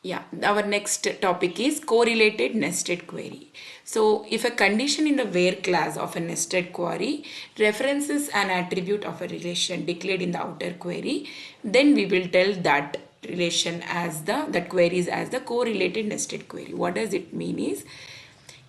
Yeah, our next topic is correlated nested query. So if a condition in the where class of a nested query references an attribute of a relation declared in the outer query, then we will tell that relation as that query is as the correlated nested query. What does it mean is,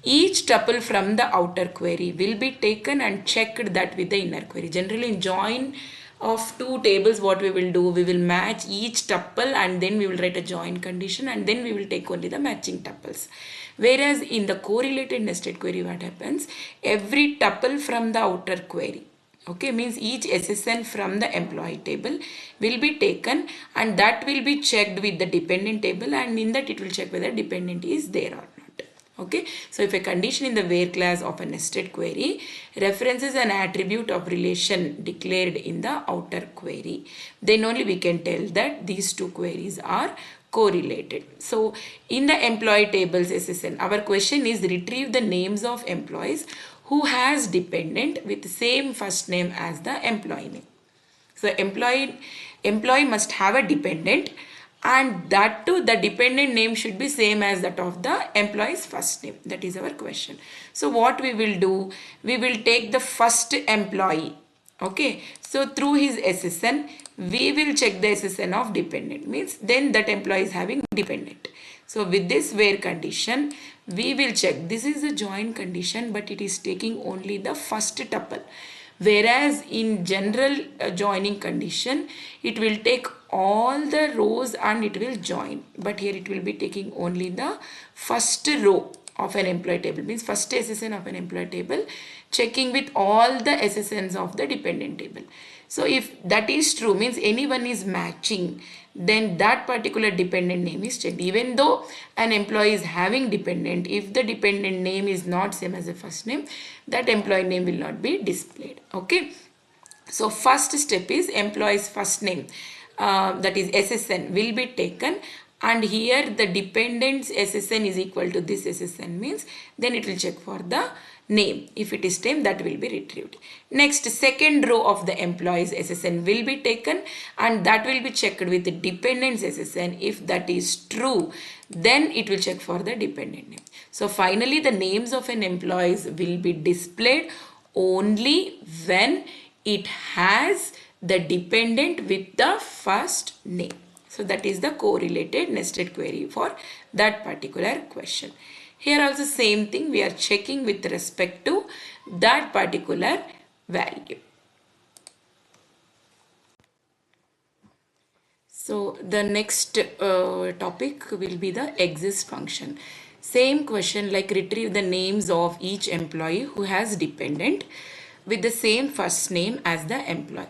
each tuple from the outer query will be taken and checked that with the inner query. Generally in join of two tables, what we will do, we will match each tuple and then we will write a join condition and then we will take only the matching tuples. Whereas in the correlated nested query, what happens, every tuple from the outer query, okay, means each SSN from the employee table will be taken and that will be checked with the dependent table, and in that it will check whether dependent is there or not. Okay, so if a condition in the where class of a nested query references an attribute of relation declared in the outer query, then only we can tell that these two queries are correlated. So in the employee tables SSN, our question is retrieve the names of employees who has dependent with same first name as the employee name. So employee must have a dependent, and that too the dependent name should be same as that of the employee's first name. That is our question. So what we will do, we will take the first employee. Okay, so through his SSN we will check the SSN of dependent, means then that employee is having dependent. So with this where condition we will check, this is a join condition but it is taking only the first tuple, whereas in general joining condition it will take all the rows and it will join, but here it will be taking only the first row of an employee table, means first SSN of an employee table, checking with all the SSNs of the dependent table. So if that is true, means anyone is matching, then that particular dependent name is checked. Even though an employee is having dependent, if the dependent name is not same as the first name, that employee name will not be displayed. Okay, so first step is employee's first name, that is SSN will be taken, and here the dependent's SSN is equal to this SSN, means then it will check for the name. If it is same, that will be retrieved. Next, second row of the employee's SSN will be taken and that will be checked with the dependent's SSN. If that is true, then it will check for the dependent name. So finally the names of an employees will be displayed only when it has the dependent with the first name. So that is the correlated nested query for that particular question. Here also same thing, we are checking with respect to that particular value. So the next topic will be the exist function. Same question, like retrieve the names of each employee who has dependent with the same first name as the employee.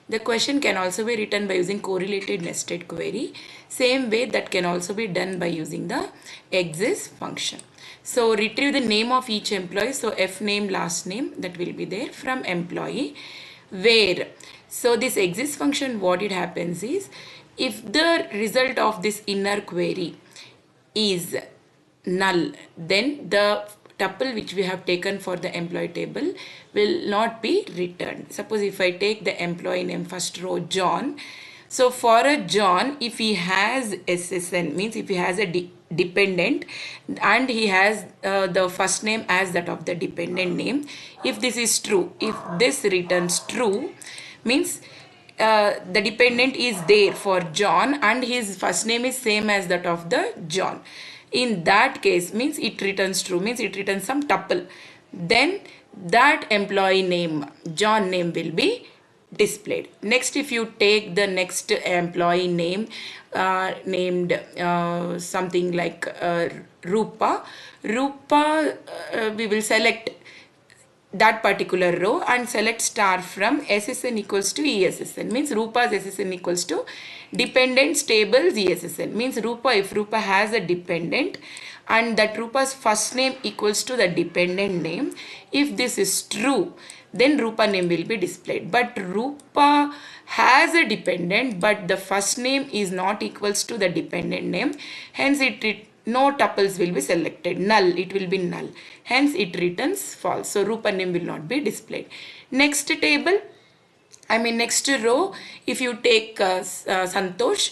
The question can also be written by using correlated nested query. Same way that can also be done by using the exist function. So retrieve the name of each employee. So F name, last name, that will be there from employee. Where, so this exist function, what it happens is, if the result of this inner query is null, then the tuple which we have taken for the employee table will not be returned. Suppose if I take the employee name first row John. So for a John, if he has SSN, means if he has a dependent and he has the first name as that of the dependent name, if this is true, if this returns true, means the dependent is there for John and his first name is same as that of the John. In that case, means it returns true, means it returns some tuple. Then that employee name, John name, will be displayed. Next, if you take the next employee name named something like Rupa, we will select that particular row and select star from SSN equals to ESSN, means Rupa's SSN equals to dependent tables ESSN, means Rupa, if Rupa has a dependent and that Rupa's first name equals to the dependent name, if this is true, then Rupa name will be displayed. But Rupa has a dependent but the first name is not equals to the dependent name, hence no tuples will be selected, null, it will be null, hence it returns false. So Rupa name will not be displayed. Next table, I mean, next row, if you take Santosh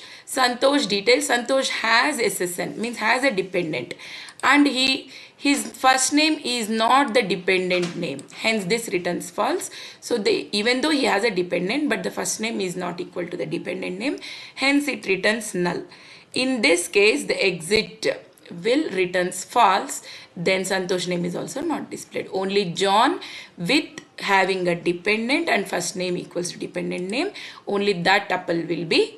details, Santosh has SSN, means has a dependent, and his first name is not the dependent name, hence this returns false. So even though he has a dependent, but the first name is not equal to the dependent name, hence it returns null. In this case, the exit will returns false, then Santosh name is also not displayed. Only John with having a dependent and first name equals to dependent name, only that tuple will be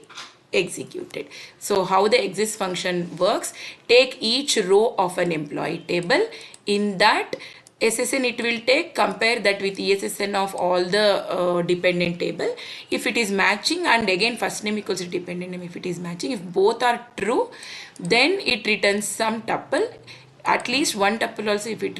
executed. So how the exist function works, take each row of an employee table. In that SSN it will take, compare that with ESSN of all the dependent table. If it is matching, and again first name equals to dependent name, if it is matching, if both are true, then it returns some tuple, at least one tuple also. If it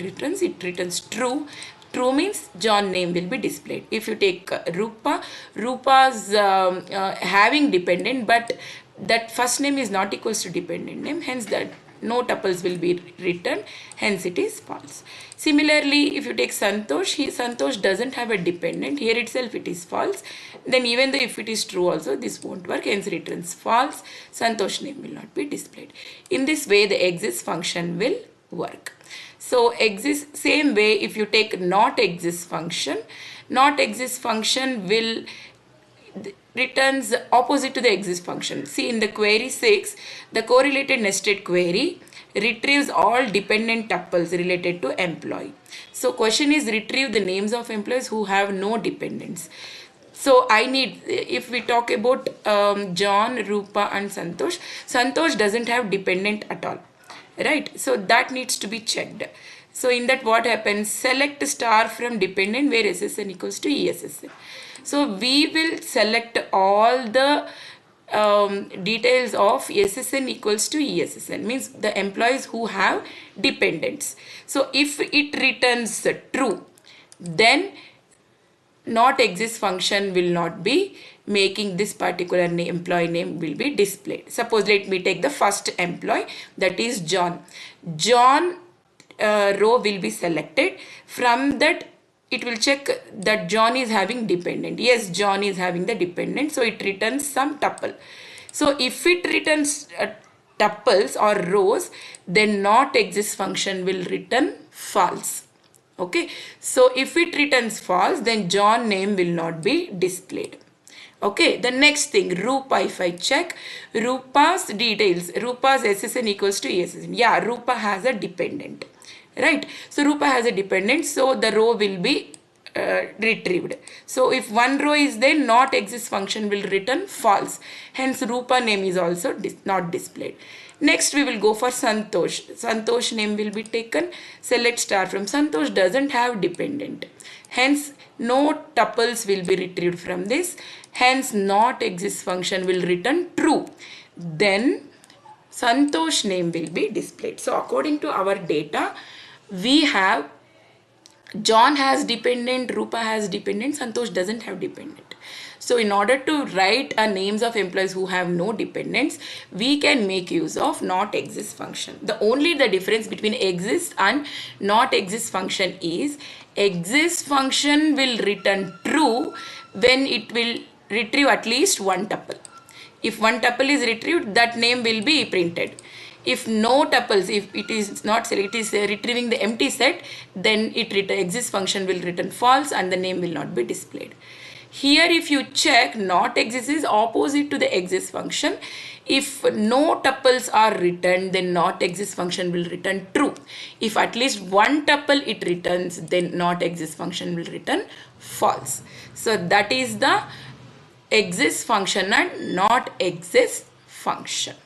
returns true. True means John name will be displayed. If you take Rupa's having dependent, but that first name is not equals to dependent name, hence that no tuples will be written, hence it is false. Similarly, if you take Santosh, Santosh doesn't have a dependent, here itself it is false. Then even though if it is true also, this won't work, hence returns false, Santosh name will not be displayed. In this way, the exist function will work. So exist, same way, if you take not exist function will returns opposite to the exist function. See, in the query 6, the correlated nested query retrieves all dependent tuples related to employee. So question is retrieve the names of employees who have no dependents. So I need, if we talk about John, Rupa and Santosh, Santosh doesn't have dependent at all, right? So that needs to be checked. So in that what happens, select star from dependent where SSN equals to ESSN. So we will select all the details of SSN equals to ESSN, means the employees who have dependents. So if it returns true, then not exist function will not be making this particular employee name will be displayed. Suppose let me take the first employee, that is John. John row will be selected. From that it will check that John is having dependent. Yes, John is having the dependent, so it returns some tuple. So if it returns tuples or rows, then not exist function will return false. Okay, so if it returns false, then John name will not be displayed. Okay, the next thing, Rupa, if I check Rupa's details, Rupa's SSN equals to ESSN. Yeah, Rupa has a dependent, right? So Rupa has a dependent, so the row will be retrieved. So if one row is there, not exist function will return false. Hence Rupa name is also not displayed. Next we will go for Santosh. Santosh name will be taken. Select star from Santosh doesn't have dependent. Hence no tuples will be retrieved from this. Hence not exist function will return true. Then Santosh name will be displayed. So according to our data, we have John has dependent, Rupa has dependent, Santosh doesn't have dependent. So in order to write names of employees who have no dependents, we can make use of not exist function. The difference between exist and not exist function is exist function will return true when it will retrieve at least one tuple. If one tuple is retrieved, that name will be printed. If no tuples, if it is not selected, it is retrieving the empty set, then exist function will return false and the name will not be displayed. Here if you check, not exist is opposite to the exist function. If no tuples are returned, then not exist function will return true. If at least one tuple it returns, then not exist function will return false. So that is the exist function and not exist function.